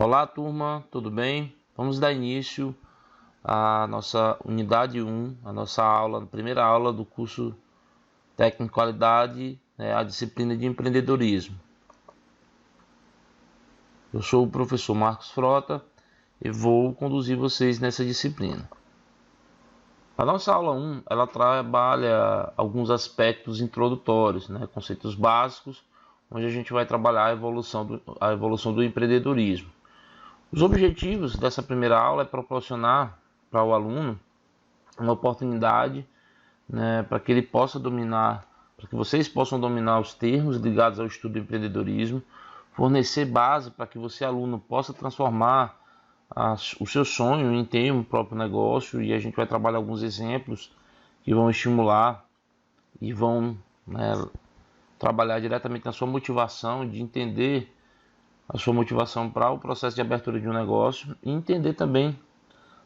Olá, turma, tudo bem? Vamos dar início à nossa unidade 1, a nossa aula, a primeira aula do curso Técnico em Qualidade, a disciplina de empreendedorismo. Eu sou o professor Marcos Frota e vou conduzir vocês nessa disciplina. A nossa aula 1, ela trabalha alguns aspectos introdutórios, conceitos básicos, onde a gente vai trabalhar a evolução do empreendedorismo. Os objetivos dessa primeira aula é proporcionar para o aluno uma oportunidade, para que ele possa dominar, para que vocês possam dominar os termos ligados ao estudo do empreendedorismo, fornecer base para que você, aluno, possa transformar o seu sonho em ter um próprio negócio, e a gente vai trabalhar alguns exemplos que vão estimular e vão trabalhar diretamente na sua motivação, de entender a sua motivação para o processo de abertura de um negócio e entender também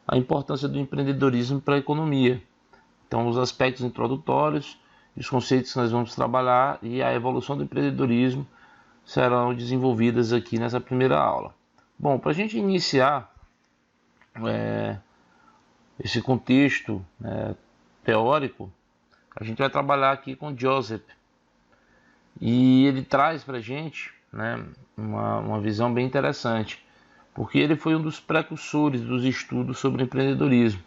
a importância do empreendedorismo para a economia. Então, os aspectos introdutórios, os conceitos que nós vamos trabalhar e a evolução do empreendedorismo serão desenvolvidas aqui nessa primeira aula. Bom, para a gente iniciar esse contexto teórico, a gente vai trabalhar aqui com Joseph, e ele traz para a gente uma visão bem interessante, porque ele foi um dos precursores dos estudos sobre empreendedorismo.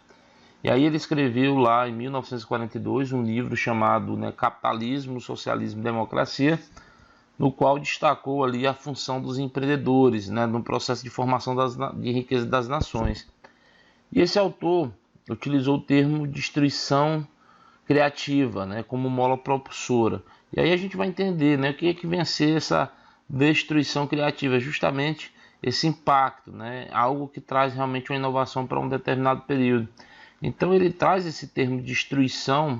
E aí ele escreveu lá em 1942 um livro chamado Capitalismo, Socialismo e Democracia, no qual destacou ali a função dos empreendedores no processo de formação de riqueza das nações. E esse autor utilizou o termo destruição criativa como mola propulsora. E aí a gente vai entender o que é que vem a ser essa destruição criativa, justamente esse impacto, algo que traz realmente uma inovação para um determinado período. Então ele traz esse termo de destruição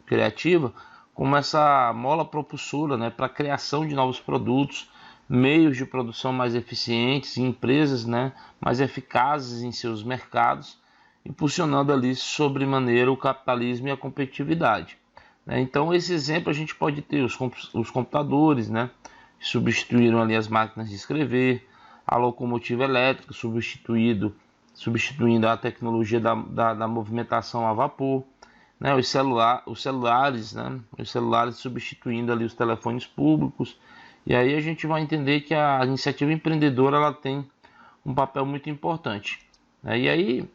criativa como essa mola propulsora para a criação de novos produtos, meios de produção mais eficientes e empresas mais eficazes em seus mercados, impulsionando ali sobremaneira o capitalismo e a competitividade. Então esse exemplo a gente pode ter os computadores, que substituíram ali as máquinas de escrever, a locomotiva elétrica substituindo a tecnologia da movimentação a vapor, os celulares substituindo ali os telefones públicos. E aí a gente vai entender que a iniciativa empreendedora ela tem um papel muito importante. E aí,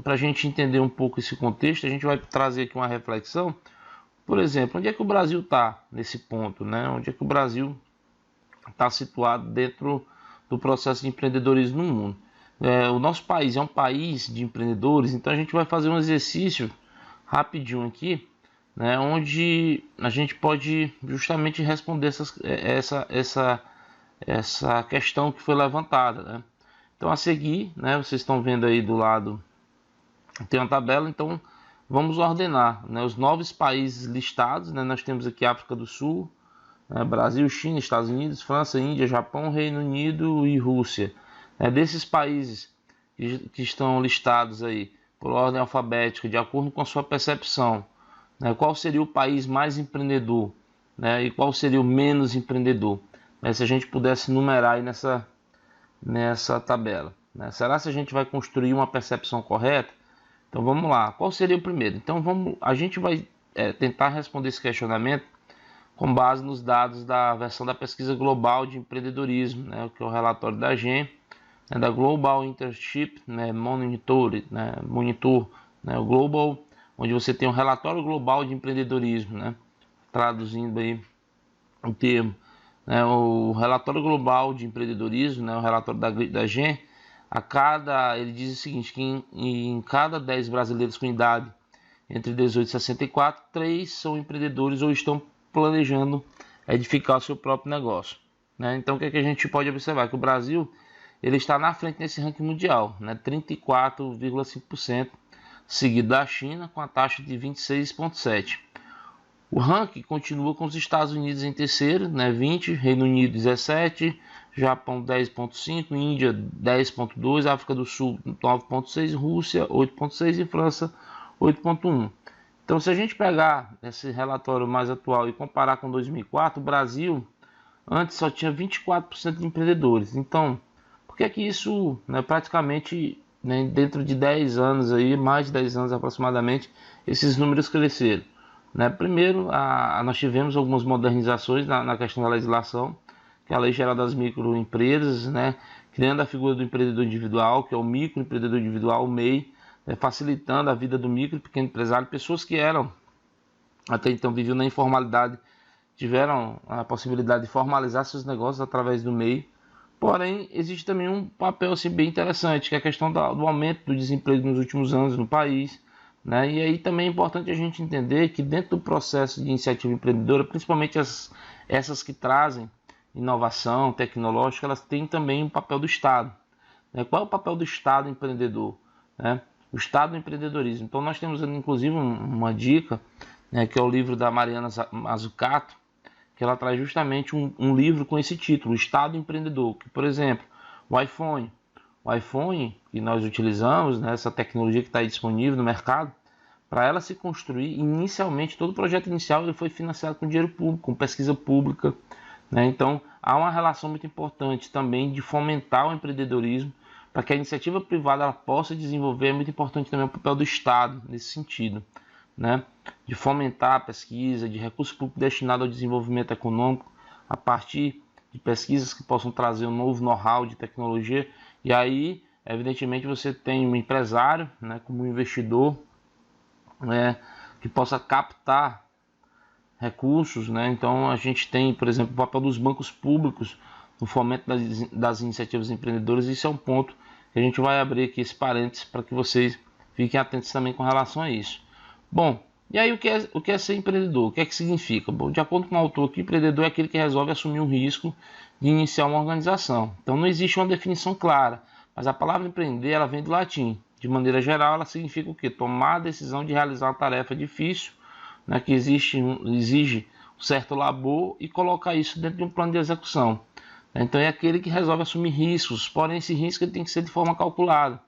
para a gente entender um pouco esse contexto, a gente vai trazer aqui uma reflexão. Por exemplo, onde é que o Brasil está nesse ponto? Onde é que o Brasil está situado dentro do processo de empreendedorismo no mundo? O nosso país é um país de empreendedores, então a gente vai fazer um exercício rapidinho aqui, onde a gente pode justamente responder essa questão que foi levantada. Então a seguir, vocês estão vendo aí do lado, tem uma tabela, então vamos ordenar os 9 países listados. Nós temos aqui África do Sul, Brasil, China, Estados Unidos, França, Índia, Japão, Reino Unido e Rússia. Desses países que estão listados aí por ordem alfabética, de acordo com a sua percepção, qual seria o país mais empreendedor e qual seria o menos empreendedor? Se a gente pudesse numerar aí nessa tabela. Será que a gente vai construir uma percepção correta? Então vamos lá, qual seria o primeiro? Então a gente vai tentar responder esse questionamento com base nos dados da versão da pesquisa global de empreendedorismo, que é o relatório da GEM, da Global Internship Monitor, o Global, onde você tem um relatório global de empreendedorismo, traduzindo aí o termo, o relatório global de empreendedorismo, o relatório da GEM, ele diz o seguinte, que em cada 10 brasileiros com idade entre 18 e 64, 3 são empreendedores ou estão planejando edificar o seu próprio negócio. Então o que é que a gente pode observar? Que o Brasil ele está na frente nesse ranking mundial, 34,5%, seguido da China com a taxa de 26,7%. O ranking continua com os Estados Unidos em terceiro, 20%, Reino Unido 17%, Japão 10,5%, Índia 10,2%, África do Sul 9,6%, Rússia 8,6% e França 8,1%. Então, se a gente pegar esse relatório mais atual e comparar com 2004, o Brasil antes só tinha 24% de empreendedores. Então, por que é que isso, né, praticamente, né, dentro de 10 anos, aí, mais de 10 anos aproximadamente, esses números cresceram? Né? Primeiro, nós tivemos algumas modernizações na questão da legislação, que é a Lei Geral das Microempresas, né, criando a figura do empreendedor individual, que é o microempreendedor individual, o MEI, né, facilitando a vida do micro e pequeno empresário, pessoas que eram, até então, viviam na informalidade, tiveram a possibilidade de formalizar seus negócios através do MEI. Porém, existe também um papel assim, bem interessante, que é a questão do aumento do desemprego nos últimos anos no país. Né? E aí também é importante a gente entender que dentro do processo de iniciativa empreendedora, principalmente essas que trazem inovação tecnológica, elas têm também um papel do Estado. Né? Qual é o papel do Estado empreendedor? Né? O Estado no empreendedorismo. Então nós temos inclusive uma dica, né, que é o livro da Mariana Mazzucato, que ela traz justamente um livro com esse título, o Estado Empreendedor, que, por exemplo, o iPhone que nós utilizamos, né, essa tecnologia que está disponível no mercado, para ela se construir, inicialmente, todo o projeto inicial ele foi financiado com dinheiro público, com pesquisa pública. Né? Então, há uma relação muito importante também de fomentar o empreendedorismo, para que a iniciativa privada ela possa desenvolver. É muito importante também o papel do Estado nesse sentido. Né, de fomentar a pesquisa, de recursos públicos destinados ao desenvolvimento econômico, a partir de pesquisas que possam trazer um novo know-how de tecnologia. E aí, evidentemente, você tem um empresário, né, como um investidor, né, que possa captar recursos. Né? Então, a gente tem, por exemplo, o papel dos bancos públicos no fomento das iniciativas empreendedoras. Isso é um ponto que a gente vai abrir aqui esse parênteses para que vocês fiquem atentos também com relação a isso. Bom, e aí o que é ser empreendedor? O que é que significa? Bom, de acordo com o autor aqui, empreendedor é aquele que resolve assumir um risco de iniciar uma organização. Então não existe uma definição clara, mas a palavra empreender ela vem do latim. De maneira geral, ela significa o quê? Tomar a decisão de realizar uma tarefa difícil, né, que exige um certo labor, e colocar isso dentro de um plano de execução. Então é aquele que resolve assumir riscos, porém esse risco ele tem que ser de forma calculada.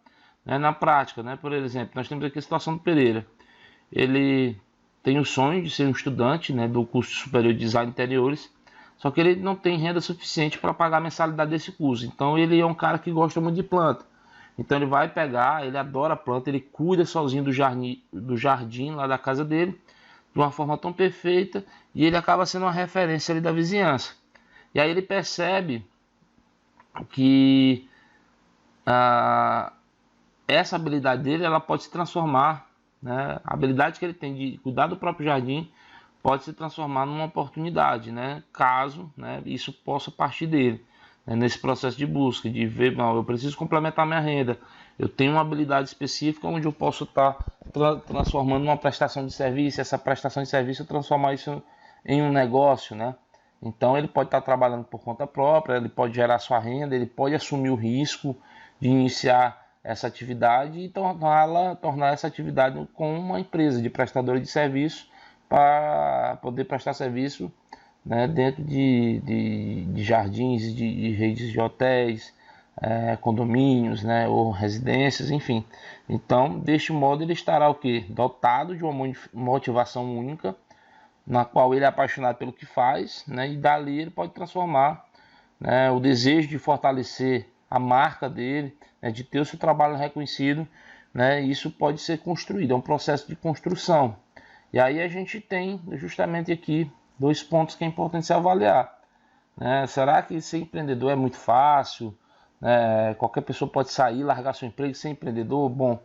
Né, na prática, né, por exemplo, nós temos aqui a situação do Pereira. Ele tem o sonho de ser um estudante, né, do curso superior de design de interiores, só que ele não tem renda suficiente para pagar a mensalidade desse curso. Então ele é um cara que gosta muito de planta. Então ele vai pegar, ele adora planta, ele cuida sozinho do jardim lá da casa dele, de uma forma tão perfeita, e ele acaba sendo uma referência ali da vizinhança. E aí ele percebe que essa habilidade dele ela pode se transformar, né? A habilidade que ele tem de cuidar do próprio jardim pode se transformar numa oportunidade, né? Caso, né, isso possa partir dele, né? Nesse processo de busca, de ver, não, eu preciso complementar minha renda, eu tenho uma habilidade específica onde eu posso estar transformando uma prestação de serviço, essa prestação de serviço transformar isso em um negócio, né? Então ele pode estar trabalhando por conta própria, ele pode gerar sua renda, ele pode assumir o risco de iniciar essa atividade e tornar essa atividade com uma empresa de prestadora de serviço, para poder prestar serviço, né, dentro de jardins, de redes de hotéis, condomínios, né, ou residências, enfim. Então, deste modo, ele estará o quê? Dotado de uma motivação única, na qual ele é apaixonado pelo que faz, né, e dali ele pode transformar, né, o desejo de fortalecer a marca dele, né, de ter o seu trabalho reconhecido, né, isso pode ser construído, é um processo de construção. E aí a gente tem justamente aqui 2 pontos que é importante se avaliar. Né? Será que ser empreendedor é muito fácil? Qualquer pessoa pode sair, largar seu emprego e ser empreendedor? Bom,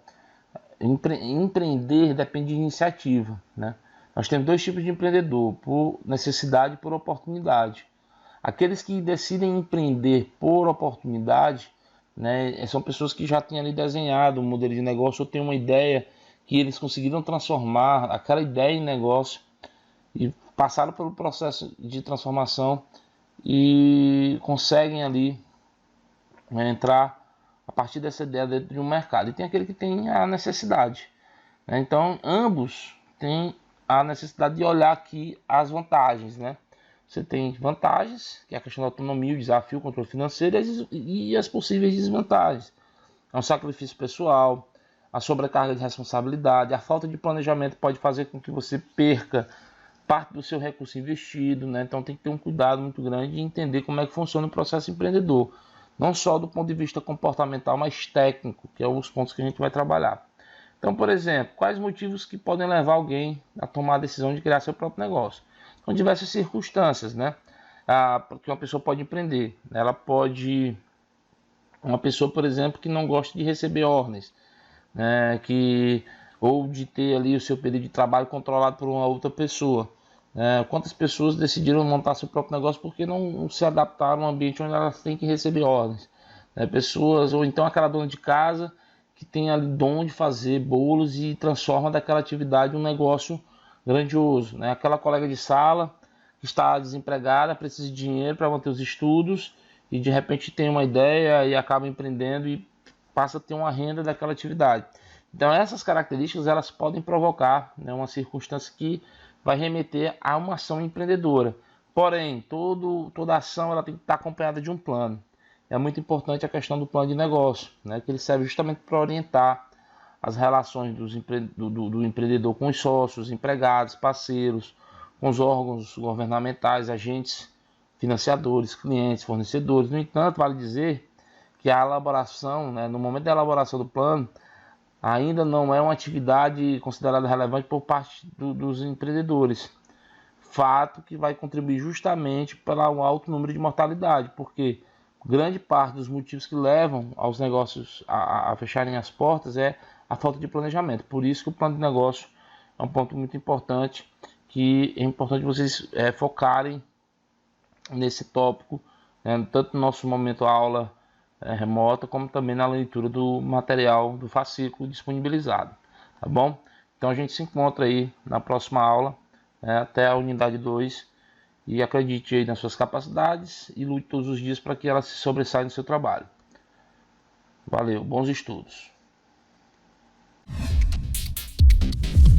empreender depende de iniciativa. Né? Nós temos 2 tipos de empreendedor, por necessidade e por oportunidade. Aqueles que decidem empreender por oportunidade, né, são pessoas que já têm ali desenhado um modelo de negócio ou têm uma ideia que eles conseguiram transformar aquela ideia em negócio e passaram pelo processo de transformação e conseguem ali, né, entrar a partir dessa ideia dentro de um mercado. E tem aquele que tem a necessidade. Né? Então, ambos têm a necessidade de olhar aqui as vantagens, né? Você tem vantagens, que é a questão da autonomia, o desafio, o controle financeiro e as possíveis desvantagens. É um sacrifício pessoal, a sobrecarga de responsabilidade, a falta de planejamento pode fazer com que você perca parte do seu recurso investido, né? Então tem que ter um cuidado muito grande de entender como é que funciona o processo empreendedor. não só do ponto de vista comportamental, mas técnico, que é os pontos que a gente vai trabalhar. Então, por exemplo, quais motivos que podem levar alguém a tomar a decisão de criar seu próprio negócio? São diversas circunstâncias, né? Porque uma pessoa pode empreender. Ela pode... Uma pessoa, por exemplo, que não gosta de receber ordens, né? Ou de ter ali o seu período de trabalho controlado por uma outra pessoa. Quantas pessoas decidiram montar seu próprio negócio porque não se adaptaram a um ambiente onde elas têm que receber ordens? Pessoas, ou então aquela dona de casa que tem ali dom de fazer bolos e transforma daquela atividade um negócio grandioso, né? Aquela colega de sala que está desempregada, precisa de dinheiro para manter os estudos e de repente tem uma ideia e acaba empreendendo e passa a ter uma renda daquela atividade. Então essas características elas podem provocar, né, uma circunstância que vai remeter a uma ação empreendedora. Porém, toda ação ela tem que estar acompanhada de um plano. É muito importante a questão do plano de negócio, né, que ele serve justamente para orientar as relações do empreendedor com os sócios, empregados, parceiros, com os órgãos governamentais, agentes financiadores, clientes, fornecedores. No entanto, vale dizer que a elaboração, né, no momento da elaboração do plano, ainda não é uma atividade considerada relevante por parte dos empreendedores. Fato que vai contribuir justamente para um alto número de mortalidade, porque grande parte dos motivos que levam aos negócios a fecharem as portas é a falta de planejamento. Por isso que o plano de negócio é um ponto muito importante, que é importante vocês focarem nesse tópico, né, tanto no nosso momento aula remota, como também na leitura do material do fascículo disponibilizado, tá bom? Então a gente se encontra aí na próxima aula, até a unidade 2, e acredite aí nas suas capacidades e lute todos os dias para que ela se sobressaia no seu trabalho. Valeu, bons estudos!